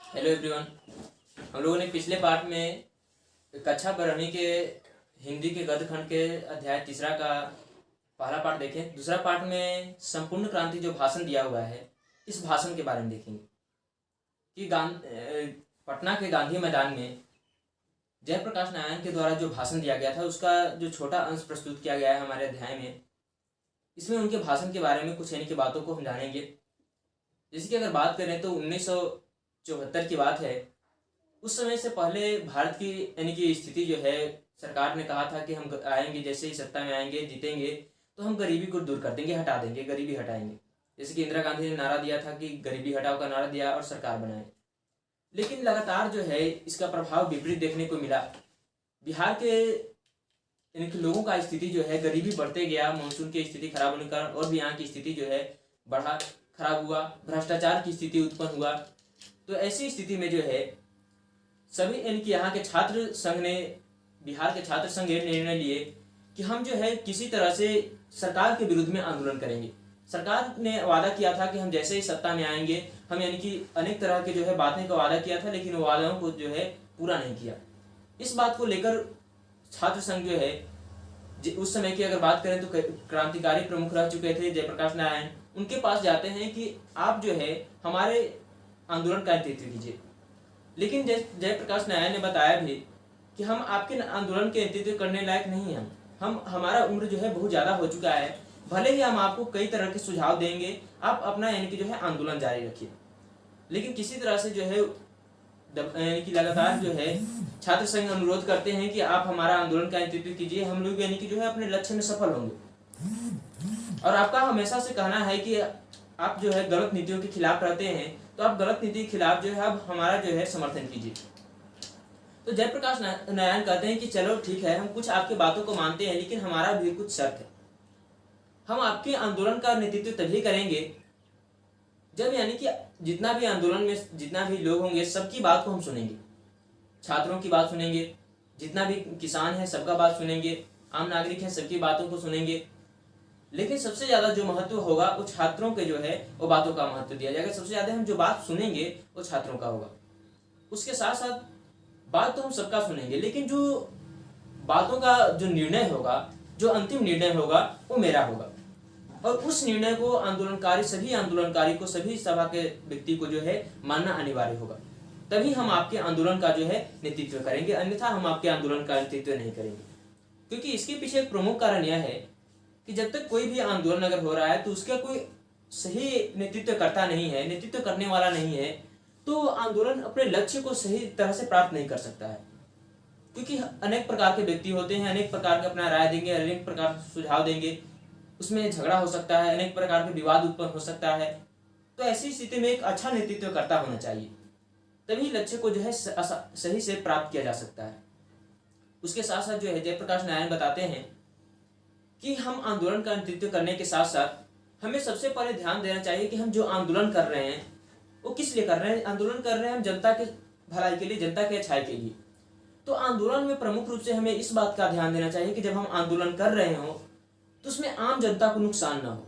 Hello everyone. हम लोगों ने पिछले पार्ट में कक्षा 12वीं के हिंदी के गद्य खंड के अध्याय तीसरा का पहला पार्ट देखे। दूसरा पार्ट में संपूर्ण क्रांति जो भाषण दिया हुआ है, इस भाषण के बारे में देखेंगे कि पटना के गांधी मैदान में जयप्रकाश नारायण के द्वारा जो भाषण दिया गया था, उसका जो छोटा अंश प्रस्तुत किया गया है हमारे अध्याय में। इसमें उनके भाषण के बारे में कुछ यानी कि बातों को हम जानेंगे। जैसे कि अगर बात करें तो 1974 की बात है। उस समय से पहले भारत की यानी कि स्थिति जो है, सरकार ने कहा था कि हम आएंगे, जैसे ही सत्ता में आएंगे, जीतेंगे तो हम गरीबी को दूर कर देंगे, हटा देंगे, गरीबी हटाएंगे। जैसे कि इंदिरा गांधी ने नारा दिया था कि गरीबी हटाओ का नारा दिया और सरकार बनाए। लेकिन लगातार जो है इसका प्रभाव विपरीत देखने को मिला। बिहार के यानी कि लोगों का स्थिति जो है, गरीबी बढ़ते गया, मानसून की स्थिति खराब होने के कारण और भी यहाँ की स्थिति जो है खराब हुआ, भ्रष्टाचार की स्थिति उत्पन्न हुआ। तो ऐसी स्थिति में जो है सभी यानी कि यहाँ के छात्र संघ ने, बिहार के छात्र संघ ने निर्णय लिए कि हम जो है किसी तरह से सरकार के विरुद्ध में आंदोलन करेंगे। सरकार ने वादा किया था कि हम जैसे ही सत्ता में आएंगे, हम यानी कि अनेक तरह के जो है बातें का वादा किया था, लेकिन वादों को जो है पूरा नहीं किया। इस बात को लेकर छात्र संघ जो है, उस समय की अगर बात करें तो क्रांतिकारी प्रमुख रह चुके थे जयप्रकाश नारायण, उनके पास जाते हैं कि आप जो है हमारे आंदोलन का नेतृत्व कीजिए। लेकिन जयप्रकाश नारायण ने बताया भी कि हम आपके आंदोलन के नेतृत्व करने लायक नहीं हैं। हमारा उम्र जो है बहुत ज़्यादा हो चुका है। भले ही हम आपको कई तरह के सुझाव देंगे, आप अपना यानी कि जो है आंदोलन जारी रखिए। लेकिन किसी तरह से जो है यानी कि लगातार जो है छात्र संघ अनुरोध करते हैं कि आप हमारा आंदोलन का नेतृत्व कीजिए, हम लोग यानी कि जो है अपने लक्ष्य में सफल होंगे। और आपका हमेशा से कहना है कि आप जो है गलत नीतियों के खिलाफ रहते हैं, तो आप गलत नीति के खिलाफ जो है अब हमारा जो है समर्थन कीजिए। तो जयप्रकाश नारायण कहते हैं कि चलो ठीक है, हम कुछ आपकी बातों को मानते हैं, लेकिन हमारा भी कुछ शर्त है। हम आपके आंदोलन का नेतृत्व तभी करेंगे जब यानी कि जितना भी आंदोलन में जितना भी लोग होंगे, सबकी बात को हम सुनेंगे। छात्रों की बात सुनेंगे, जितना भी किसान है सबका बात सुनेंगे, आम नागरिक है सबकी बातों को सुनेंगे। लेकिन सबसे ज्यादा जो महत्व होगा वो छात्रों के जो है वो बातों का महत्व दिया जाएगा। सबसे ज्यादा हम जो बात सुनेंगे वो छात्रों का होगा। उसके साथ साथ बात तो हम सबका सुनेंगे, लेकिन जो बातों का जो निर्णय होगा, जो अंतिम निर्णय होगा, वो मेरा होगा। और उस निर्णय को सभी आंदोलनकारी को, सभी सभा के व्यक्ति को जो है मानना अनिवार्य होगा। तभी हम आपके आंदोलन का जो है नेतृत्व करेंगे, अन्यथा हम आपके आंदोलन का नेतृत्व नहीं करेंगे। क्योंकि इसके पीछे एक प्रमुख कारण यह है कि जब तक कोई भी आंदोलन अगर हो रहा है तो उसका कोई सही नेतृत्व करता नहीं है, नेतृत्व करने वाला नहीं है, तो आंदोलन अपने लक्ष्य को सही तरह से प्राप्त नहीं कर सकता है। क्योंकि अनेक प्रकार के व्यक्ति होते हैं, अनेक प्रकार का अपना राय देंगे, अनेक प्रकार के सुझाव देंगे, उसमें झगड़ा हो सकता है, अनेक प्रकार के विवाद उत्पन्न हो सकता है। तो ऐसी स्थिति में एक अच्छा नेतृत्व करता होना चाहिए, तभी लक्ष्य को जो है सही से प्राप्त किया जा सकता है। उसके साथ साथ जो है जयप्रकाश नारायण बताते हैं कि हम आंदोलन का नेतृत्व करने के साथ साथ हमें सबसे पहले ध्यान देना चाहिए कि हम जो आंदोलन कर रहे हैं वो किस लिए कर रहे हैं। आंदोलन कर रहे हैं हम जनता के भलाई के लिए, जनता के अच्छाई के लिए। तो आंदोलन में प्रमुख रूप से हमें इस बात का ध्यान देना चाहिए कि जब हम आंदोलन कर रहे हो तो उसमें आम जनता को नुकसान ना हो,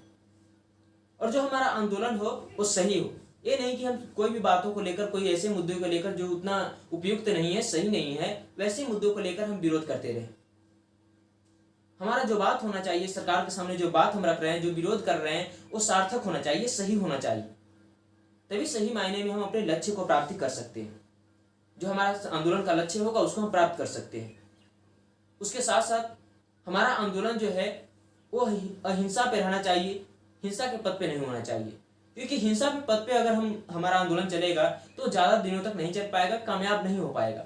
और जो हमारा आंदोलन हो वो सही हो। ये नहीं कि हम कोई भी बातों को लेकर, कोई ऐसे मुद्दों को लेकर जो उतना उपयुक्त नहीं है, सही नहीं है, वैसे मुद्दों को लेकर हम विरोध करते रहे। हमारा जो बात होना चाहिए, सरकार के सामने जो बात हम रख रहे हैं, जो विरोध कर रहे हैं, वो सार्थक होना चाहिए, सही होना चाहिए। तभी सही मायने में हम अपने लक्ष्य को प्राप्ति कर सकते हैं। जो हमारा आंदोलन का लक्ष्य होगा उसको हम प्राप्त कर सकते हैं। उसके साथ साथ हमारा आंदोलन जो है वो अहिंसा पे रहना चाहिए, हिंसा के पथ पे नहीं होना चाहिए। क्योंकि हिंसा के पथ पे अगर हमारा आंदोलन चलेगा तो ज्यादा दिनों तक नहीं चल पाएगा, कामयाब नहीं हो पाएगा।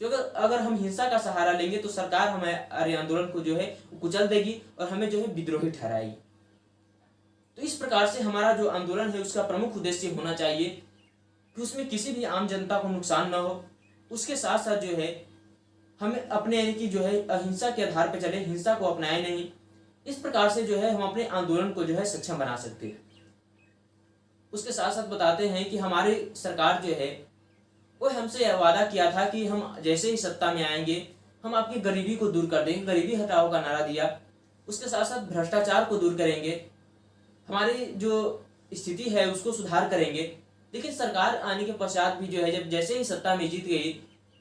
क्योंकि अगर हम हिंसा का सहारा लेंगे तो सरकार हमारे आंदोलन को जो है कुचल देगी और हमें जो है विद्रोही ठहराएगी। तो इस प्रकार से हमारा जो आंदोलन है उसका प्रमुख उद्देश्य होना चाहिए कि उसमें किसी भी आम जनता को नुकसान ना हो। उसके साथ साथ जो है हमें अपने यानी कि जो है अहिंसा के आधार पर चले, हिंसा को अपनाए नहीं। इस प्रकार से जो है हम अपने आंदोलन को जो है सक्षम बना सकते हैं। उसके साथ साथ बताते हैं कि हमारी सरकार जो है वो हमसे वादा किया था कि हम जैसे ही सत्ता में आएंगे हम आपकी गरीबी को दूर कर देंगे, गरीबी हटाओ का नारा दिया। उसके साथ साथ भ्रष्टाचार को दूर करेंगे, हमारी जो स्थिति है उसको सुधार करेंगे। लेकिन सरकार आने के पश्चात भी जो है जब जैसे ही सत्ता में जीत गई,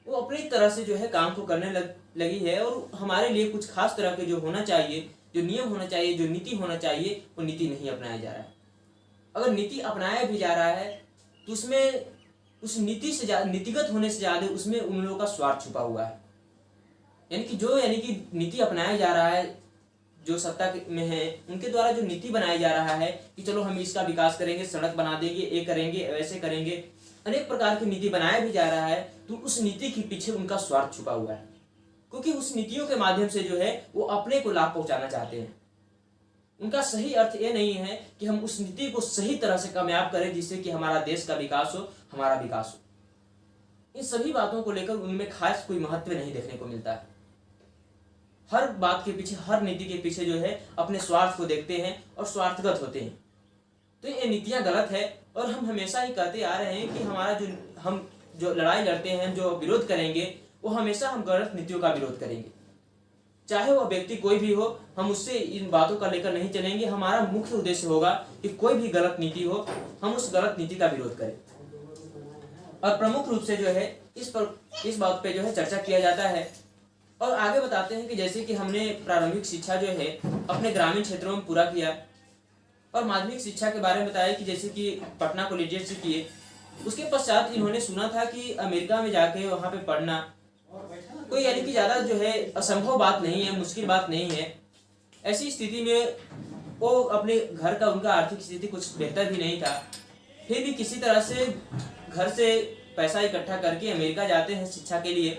वो अपनी तरह से जो है काम को करने लगी है। और हमारे लिए कुछ खास तरह के जो होना चाहिए, जो नियम होना चाहिए, जो नीति होना चाहिए, वो नीति नहीं अपनाया जा रहा है। अगर नीति अपनाया भी जा रहा है तो उसमें उस नीति से नीतिगत होने से ज्यादा उसमें उन लोगों का स्वार्थ छुपा हुआ है। यानी कि नीति अपनाया जा रहा है, जो सत्ता में है उनके द्वारा जो नीति बनाया जा रहा है कि चलो हम इसका विकास करेंगे, सड़क बना देंगे, ये करेंगे, वैसे करेंगे, अनेक प्रकार की नीति बनाया भी जा रहा है, तो उस नीति के पीछे उनका स्वार्थ छुपा हुआ है। क्योंकि उस नीतियों के माध्यम से जो है वो अपने को लाभ पहुंचाना चाहते हैं। उनका सही अर्थ ये नहीं है कि हम उस नीति को सही तरह से कामयाब करें जिससे कि हमारा देश का विकास हो, हमारा विकास हो। इन सभी बातों को लेकर उनमें खास कोई महत्व नहीं देखने को मिलता है। हर बात के पीछे, हर नीति के पीछे जो है अपने स्वार्थ को देखते हैं और स्वार्थगत होते हैं। तो ये नीतियां गलत है और हम हमेशा ही कहते आ रहे हैं कि हमारा हम जो लड़ाई लड़ते हैं, जो विरोध करेंगे, वो हमेशा हम गलत नीतियों का विरोध करेंगे। चाहे वह व्यक्ति कोई भी हो, हम उससे इन बातों का लेकर नहीं चलेंगे। हमारा मुख्य उद्देश्य होगा कि कोई भी गलत नीति हो, हम उस गलत नीति का विरोध करें। और प्रमुख रूप से जो है इस बात पे जो है चर्चा किया जाता है। और आगे बताते हैं कि जैसे कि हमने प्रारंभिक शिक्षा जो है अपने ग्रामीण क्षेत्रों में पूरा किया और माध्यमिक शिक्षा के बारे में बताया कि जैसे कि पटना कॉलेजिएट से किए। उसके पश्चात इन्होंने सुना था कि अमेरिका में जाके वहाँ पे पढ़ना कोई यानी कि ज्यादा जो है असंभव बात नहीं है, मुश्किल बात नहीं है। ऐसी स्थिति में वो अपने घर का, उनका आर्थिक स्थिति कुछ बेहतर भी नहीं था, फिर भी किसी तरह से घर से पैसा इकट्ठा करके अमेरिका जाते हैं शिक्षा के लिए।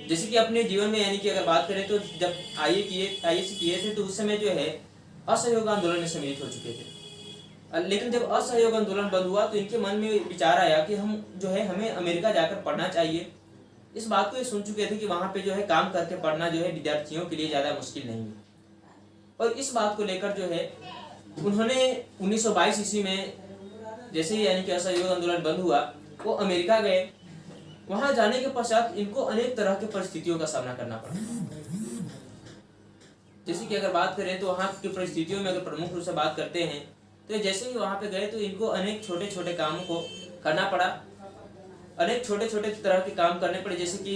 जैसे कि अपने जीवन में यानी कि अगर बात करें तो जब आईएएस किए थे तो उस समय जो है असहयोग आंदोलन में सम्मिलित हो चुके थे। लेकिन जब असहयोग आंदोलन बंद हुआ तो इनके मन में विचार आया कि हम जो है हमें अमेरिका जाकर पढ़ना चाहिए। इस बात को ये सुन चुके थे कि वहां पे जो है काम करके पढ़ना जो है विद्यार्थियों के लिए ज्यादा मुश्किल नहीं है। और इस बात को लेकर जो है उन्होंने 1922 ईस्वी में जैसे ही यानी कि असहयोग आंदोलन बंद हुआ, वो अमेरिका गए। वहां जाने के पश्चात इनको अनेक तरह की परिस्थितियों का सामना करना पड़ा। जैसे कि अगर बात करें तो वहां की परिस्थितियों में अगर प्रमुख रूप से बात करते हैं तो जैसे ही वहां पे गए तो इनको अनेक छोटे छोटे कामों को करना पड़ा। अनेक छोटे छोटे तरह के काम करने पड़े, जैसे कि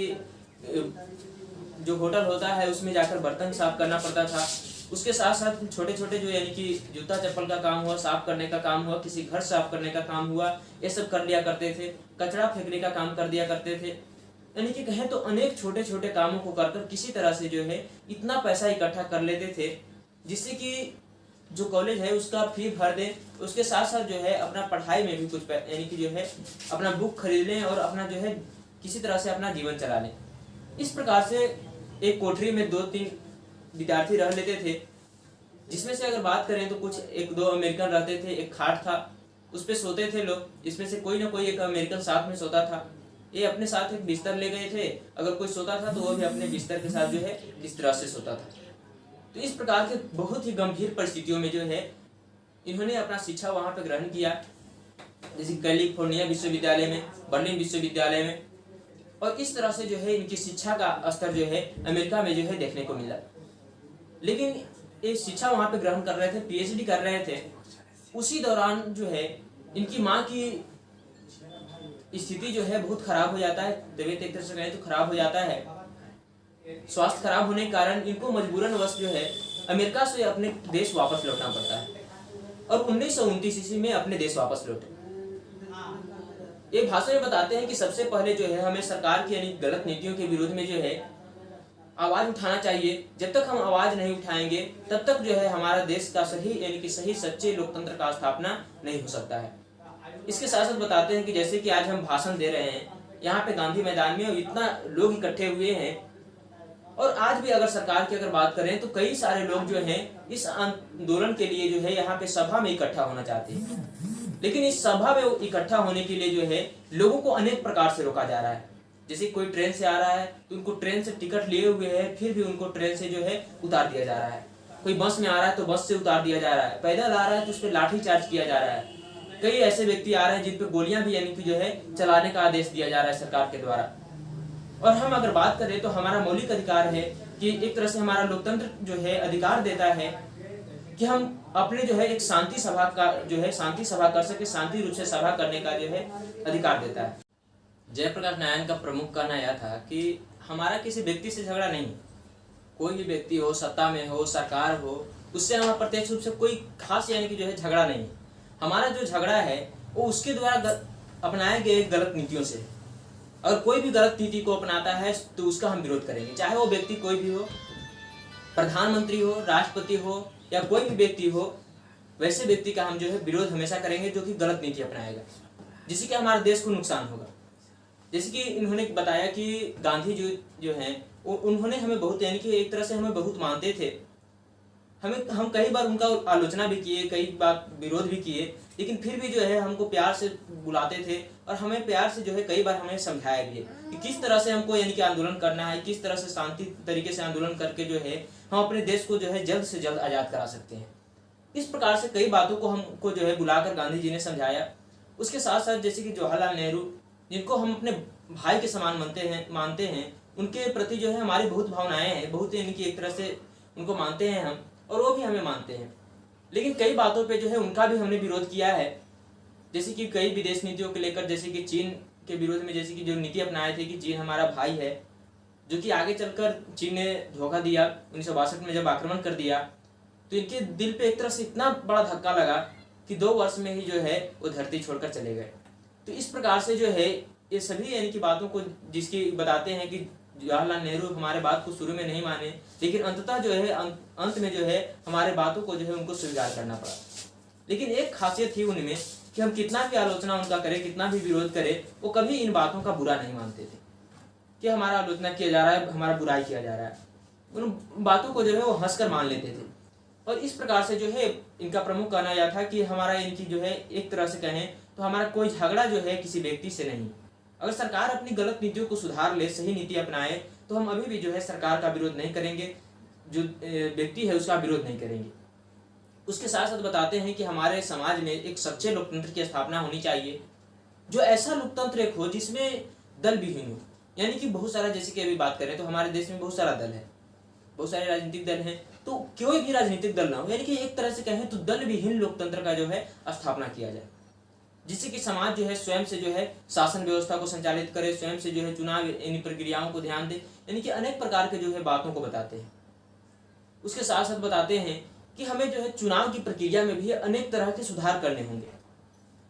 जो होटल होता है उसमें जाकर बर्तन साफ करना पड़ता था। उसके साथ साथ छोटे छोटे जो यानी कि जूता चप्पल का काम हुआ, साफ करने का काम हुआ, किसी घर साफ करने का काम हुआ, ये सब कर लिया करते थे। कचरा फेंकने का काम कर दिया करते थे। यानी कि कहें तो अनेक छोटे छोटे कामों को कर किसी तरह से जो है इतना पैसा इकट्ठा कर लेते थे जिससे कि जो कॉलेज है उसका फी भर दे, उसके साथ साथ जो है अपना पढ़ाई में भी कुछ यानी कि जो है अपना बुक खरीद लें और अपना जो है किसी तरह से अपना जीवन चला लें। इस प्रकार से एक कोठरी में 2-3 विद्यार्थी रह लेते थे, जिसमें से अगर बात करें तो कुछ 1-2 अमेरिकन रहते थे। एक खाट था, उस पर सोते थे लोग, इसमें से कोई ना कोई एक अमेरिकन साथ में सोता था। ये अपने साथ एक बिस्तर ले गए थे, अगर कोई सोता था तो वो भी अपने बिस्तर के साथ जो है इस तरह से सोता था। तो इस प्रकार के बहुत ही गंभीर परिस्थितियों में जो है इन्होंने अपना शिक्षा वहां पे ग्रहण किया, जैसे कैलिफोर्निया विश्वविद्यालय में, बर्लिन विश्वविद्यालय में। और इस तरह से जो है इनकी शिक्षा का स्तर जो है अमेरिका में जो है देखने को मिला। लेकिन ये शिक्षा वहां पे ग्रहण कर रहे थे, पीएचडी कर रहे थे, उसी दौरान जो है इनकी माँ की स्थिति जो है बहुत खराब हो जाता है। तबीयत एक तरह से कहें तो खराब हो जाता है। स्वास्थ्य खराब होने के कारण इनको मजबूरन वश जो है अमेरिका से अपने देश वापस लौटना पड़ता है और 1929 ईस्वी में अपने देश वापस लौटे। ये भाषण में बताते हैं कि सबसे पहले जो है हमें सरकार की यानी गलत नीतियों के विरोध में जो है आवाज उठाना चाहिए। जब तक हम आवाज नहीं उठाएंगे तब तक जो है हमारा देश का सही यानी कि सही सच्चे लोकतंत्र का स्थापना नहीं हो सकता है। इसके साथ साथ बताते हैं कि जैसे कि आज हम भाषण दे रहे हैं यहाँ पे गांधी मैदान में, इतना लोग इकट्ठे हुए हैं और आज भी अगर सरकार की अगर बात करें तो कई सारे लोग जो हैं इस आंदोलन के लिए जो है यहाँ पे सभा में इकट्ठा होना चाहते हैं। लेकिन इस सभा में इकट्ठा होने के लिए जो है लोगों को अनेक प्रकार से रोका जा रहा है। जैसे कोई ट्रेन से आ रहा है तो उनको ट्रेन से टिकट लिए हुए है, फिर भी उनको ट्रेन से जो है उतार दिया जा रहा है। कोई बस में आ रहा है तो बस से उतार दिया जा रहा है। पैदल आ रहा है तो उस पर लाठी चार्ज किया जा रहा है। कई ऐसे व्यक्ति आ रहे हैं जिन पे गोलियां भी यानी कि जो है चलाने का आदेश दिया जा रहा है सरकार के द्वारा। और हम अगर बात करें तो हमारा मौलिक अधिकार है कि एक तरह से हमारा लोकतंत्र जो है अधिकार देता है कि हम अपने जो है एक शांति सभा का जो है शांति सभा कर सके, शांति रूप से सभा करने का जो है अधिकार देता है। जयप्रकाश नारायण का प्रमुख कहना यह था कि हमारा किसी व्यक्ति से झगड़ा नहीं, कोई भी व्यक्ति हो, सत्ता में हो, सरकार हो, उससे हमारा प्रत्यक्ष रूप से कोई खास यानी कि जो है झगड़ा नहीं है। हमारा जो झगड़ा है वो उसके द्वारा अपनाए गए गलत नीतियों से। अगर कोई भी गलत नीति को अपनाता है तो उसका हम विरोध करेंगे, चाहे वो व्यक्ति कोई भी हो, प्रधानमंत्री हो, राष्ट्रपति हो या कोई भी व्यक्ति हो, वैसे व्यक्ति का हम जो है विरोध हमेशा करेंगे जो कि गलत नीति अपनाएगा, जिससे कि हमारे देश को नुकसान होगा। जैसे कि इन्होंने बताया कि गांधी जो हैं उन्होंने हमें बहुत यानी कि एक तरह से हमें बहुत मानते थे, हम कई बार उनका आलोचना भी किए, कई बार विरोध भी किए, लेकिन फिर भी जो है हमको प्यार से बुलाते थे और हमें प्यार से जो है कई बार हमें समझाया भी है कि किस तरह से हमको यानी कि आंदोलन करना है, किस तरह से शांति तरीके से आंदोलन करके जो है हम अपने देश को जो है जल्द से जल्द आज़ाद करा सकते हैं। इस प्रकार से कई बातों को हमको जो है बुलाकर गांधी जी ने समझाया। उसके साथ साथ जैसे कि जवाहरलाल नेहरू, जिनको हम अपने भाई के समान मानते हैं, उनके प्रति जो है हमारी बहुत भावनाएं हैं, बहुत यानी कि एक तरह से उनको मानते हैं हम, और वो भी हमें मानते हैं। लेकिन कई बातों पे जो है उनका भी हमने विरोध किया है, जैसे कि कई विदेश नीतियों को लेकर, जैसे कि चीन के विरोध में, जैसे कि जो नीति अपनाए थे कि चीन हमारा भाई है, जो कि आगे चलकर चीन ने धोखा दिया 1962 में जब आक्रमण कर दिया, तो इनके दिल पे एक तरह से इतना बड़ा धक्का लगा कि 2 वर्ष में ही जो है वो धरती छोड़कर चले गए। तो इस प्रकार से जो है ये सभी यानी कि बातों को जिसकी बताते हैं कि जवाहरलाल नेहरू हमारे बात को शुरू में नहीं माने, लेकिन अंततः जो है अंत में जो है हमारे बातों को जो है उनको स्वीकार करना पड़ा। लेकिन एक खासियत थी उनमें कि हम कितना भी आलोचना उनका करें, कितना भी विरोध करें, वो कभी इन बातों का बुरा नहीं मानते थे कि हमारा आलोचना किया जा रहा है, हमारा बुराई किया जा रहा है। उन बातों को जो है वो हंसकर मान लेते थे। और इस प्रकार से जो है इनका प्रमुख कहना यह था कि हमारा इनकी जो है एक तरह से कहें तो हमारा कोई झगड़ा जो है किसी व्यक्ति से नहीं। अगर सरकार अपनी गलत नीतियों को सुधार ले, सही नीति अपनाए, तो हम अभी भी जो है सरकार का विरोध नहीं करेंगे, जो व्यक्ति है उसका विरोध नहीं करेंगे। उसके साथ साथ बताते हैं कि हमारे समाज में एक सच्चे लोकतंत्र की स्थापना होनी चाहिए, जो ऐसा लोकतंत्र एक हो जिसमें दल विहीन हो। यानी कि बहुत सारा, जैसे कि अभी बात करें तो हमारे देश में बहुत सारा दल है, बहुत सारे राजनीतिक दल हैं, तो कोई भी राजनीतिक दल ना हो, यानी कि एक तरह से कहें तो दल विहीन लोकतंत्र का जो है स्थापना किया जाए, जिससे कि समाज जो है स्वयं से जो है शासन व्यवस्था को संचालित करे, स्वयं से जो है चुनाव इन प्रक्रियाओं को ध्यान दे, यानी कि अनेक प्रकार के जो है बातों को बताते हैं। उसके साथ साथ बताते हैं कि हमें जो है चुनाव की प्रक्रिया में भी अनेक तरह के सुधार करने होंगे।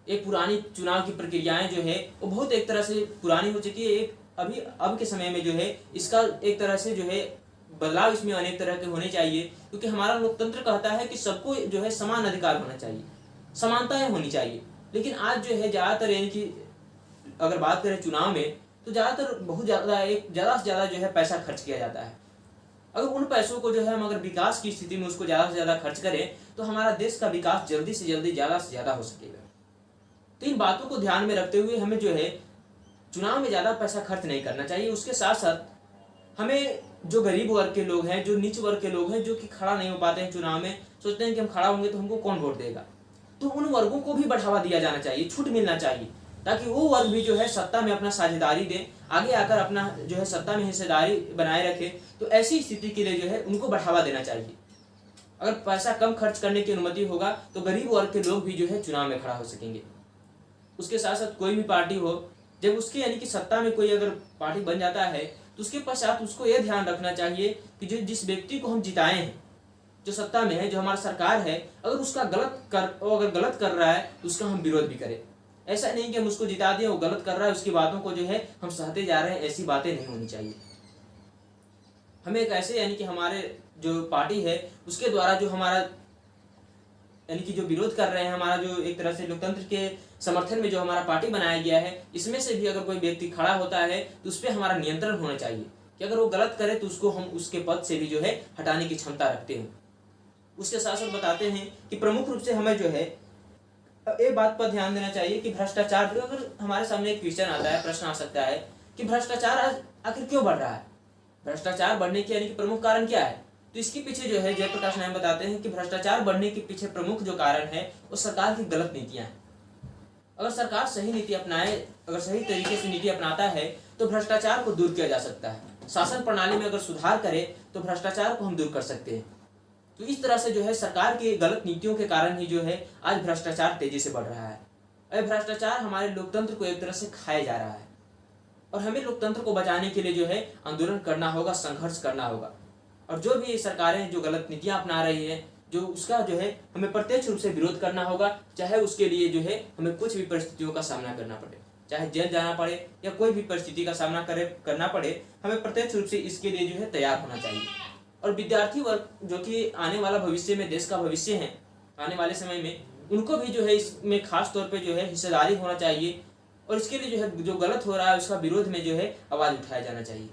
एक पुरानी चुनाव की प्रक्रियाएं जो है वो बहुत एक तरह से पुरानी हो चुकी है, एक अब के समय में जो है इसका एक तरह से जो है बदलाव इसमें अनेक तरह के होने चाहिए, क्योंकि हमारा लोकतंत्र कहता है कि सबको जो है समान अधिकार होना चाहिए, समानताएं होनी चाहिए। लेकिन आज जो है ज़्यादातर यानी कि अगर बात करें चुनाव में तो ज़्यादातर बहुत ज़्यादा से ज़्यादा जो है पैसा खर्च किया जाता है। अगर उन पैसों को जो है हम अगर विकास की स्थिति में उसको ज़्यादा से ज़्यादा खर्च करें तो हमारा देश का विकास जल्दी से जल्दी ज़्यादा से ज़्यादा हो सकेगा। तो इन बातों को ध्यान में रखते हुए हमें जो है चुनाव में ज़्यादा पैसा खर्च नहीं करना चाहिए। उसके साथ साथ हमें जो गरीब वर्ग के लोग हैं, जो नीच वर्ग के लोग हैं, जो कि खड़ा नहीं हो पाते हैं चुनाव में, सोचते हैं कि हम खड़ा होंगे तो हमको कौन वोट देगा, तो उन वर्गों को भी बढ़ावा दिया जाना चाहिए, छूट मिलना चाहिए, ताकि वो वर्ग भी जो है सत्ता में अपना साझेदारी दे, आगे आकर अपना जो है सत्ता में हिस्सेदारी बनाए रखे। तो ऐसी स्थिति के लिए जो है उनको बढ़ावा देना चाहिए। अगर पैसा कम खर्च करने की अनुमति होगा तो गरीब वर्ग के लोग भी जो है चुनाव में खड़ा हो सकेंगे। उसके साथ साथ कोई भी पार्टी हो, जब उसके यानी कि सत्ता में कोई अगर पार्टी बन जाता है तो उसके पश्चात उसको यह ध्यान रखना चाहिए कि जो जिस व्यक्ति को हम जिताए हैं, जो सत्ता में है, जो हमारा सरकार है, अगर उसका गलत कर रहा है तो उसका हम विरोध भी करें। ऐसा नहीं कि हम उसको जिता दें, वो गलत कर रहा है उसकी बातों को जो है हम सहते जा रहे हैं, ऐसी बातें नहीं होनी चाहिए। हमें एक ऐसे यानी कि हमारे जो पार्टी है उसके द्वारा जो हमारा यानी कि जो विरोध कर रहे हैं, हमारा जो एक तरह से लोकतंत्र के समर्थन में जो हमारा पार्टी बनाया गया है, इसमें से भी अगर कोई व्यक्ति खड़ा होता है तो उस पर हमारा नियंत्रण होना चाहिए कि अगर वो गलत करे तो उसको हम उसके पद से भी जो है हटाने की क्षमता रखते हैं। उसके साथ साथ बताते हैं कि प्रमुख रूप से हमें जो है एक बात पर ध्यान देना चाहिए कि भ्रष्टाचार, अगर हमारे सामने एक क्वेश्चन आता है, प्रश्न आ सकता है कि भ्रष्टाचार आखिर क्यों बढ़ रहा है, भ्रष्टाचार बढ़ने के यानी कि प्रमुख कारण क्या है। तो इसके पीछे जो है जयप्रकाश नारायण बताते हैं कि भ्रष्टाचार बढ़ने के पीछे प्रमुख जो कारण है वो सरकार की गलत नीतियां हैं। अगर सरकार सही नीति अपनाए, अगर सही तरीके से नीति अपनाता है तो भ्रष्टाचार को दूर किया जा सकता है। शासन प्रणाली में अगर सुधार करे तो भ्रष्टाचार को हम दूर कर सकते हैं। तो इस तरह से जो है सरकार की गलत नीतियों के कारण ही जो है आज भ्रष्टाचार तेजी से बढ़ रहा है। और भ्रष्टाचार हमारे लोकतंत्र को एक तरह से खाया जा रहा है और हमें लोकतंत्र को बचाने के लिए जो है आंदोलन करना होगा, संघर्ष करना होगा। और जो भी सरकारें जो गलत नीतियां अपना रही है, जो उसका जो है हमें प्रत्यक्ष रूप से विरोध करना होगा, चाहे उसके लिए जो है हमें कुछ भी परिस्थितियों का सामना करना पड़े, चाहे जेल जाना पड़े या कोई भी परिस्थिति का सामना करना पड़े, हमें प्रत्यक्ष रूप से इसके लिए जो है तैयार होना चाहिए। और विद्यार्थी वर्ग जो कि आने वाला भविष्य में देश का भविष्य है, आने वाले समय में उनको भी जो है इसमें खास तौर पे जो है हिस्सेदारी होना चाहिए और इसके लिए जो है जो गलत हो रहा है उसका विरोध में जो है आवाज उठाया जाना चाहिए।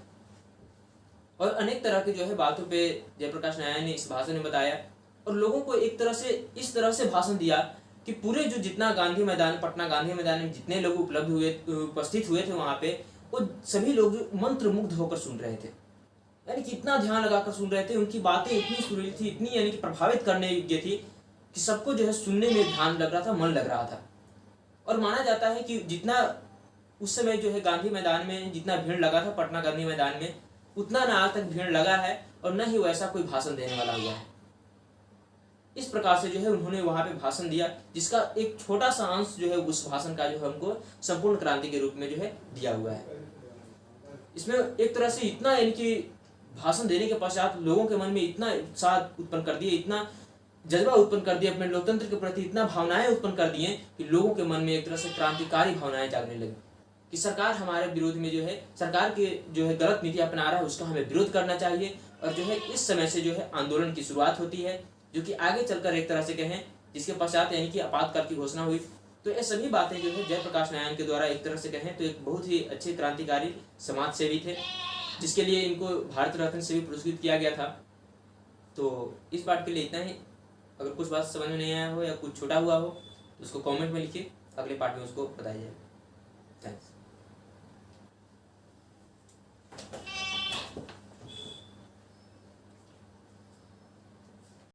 और अनेक तरह की जो है बातों पे जयप्रकाश नारायण ने इस भाषण में बताया और लोगों को एक तरह से इस तरह से भाषण दिया कि पूरे जो जितना गांधी मैदान, पटना गांधी मैदान में जितने लोग उपस्थित हुए थे वहां पे, वो सभी लोग मंत्र मुग्ध होकर सुन रहे थे, यानी कि इतना ध्यान लगाकर सुन रहे थे, उनकी बातें इतनी सुरीली थी, इतनी यानी कि प्रभावित करने योग्य थी कि सबको जो है सुनने में ध्यान लग रहा था, मन लग रहा था। और माना जाता है कि जितना उस समय जो है गांधी मैदान में जितना भीड़ लगा था पटना गांधी मैदान में, उतना न आज तक भीड़ लगा है और न ही वैसा कोई भाषण देने वाला हुआ है। इस प्रकार से जो है उन्होंने वहां पे भाषण दिया, जिसका एक छोटा सा अंश जो है उस भाषण का जो है हमको संपूर्ण क्रांति के रूप में जो है दिया हुआ है। इसमें एक तरह से इतना यानी कि भाषण देने के पश्चात लोगों के मन में इतना उत्साह उत्पन्न कर दिए, इतना जज्बा उत्पन्न कर दिया, अपने लोकतंत्र के प्रति इतना भावनाएं उत्पन्न कर दिए कि लोगों के मन में एक तरह से क्रांतिकारी भावनाएं जागने लगी कि सरकार हमारे विरोध में जो है, सरकार के जो है गलत नीति अपना रहा है उसका हमें विरोध करना चाहिए। और जो है इस समय से जो है आंदोलन की शुरुआत होती है, जो कि आगे चलकर एक तरह से कहें जिसके पश्चात यानी कि आपातकाल की घोषणा हुई। तो ये सभी बातें जो है जयप्रकाश नारायण के द्वारा एक तरह से कहें तो एक बहुत ही अच्छे क्रांतिकारी समाज सेवी थे, जिसके लिए इनको भारत रत्न से भी पुरस्कृत किया गया था। तो इस बात के लिए इतना ही। अगर कुछ बात समझ में नहीं आया हो या कुछ छोटा हुआ हो तो उसको कमेंट में लिखिए, अगले पार्ट में उसको बताया जाएगा। थैंक्स।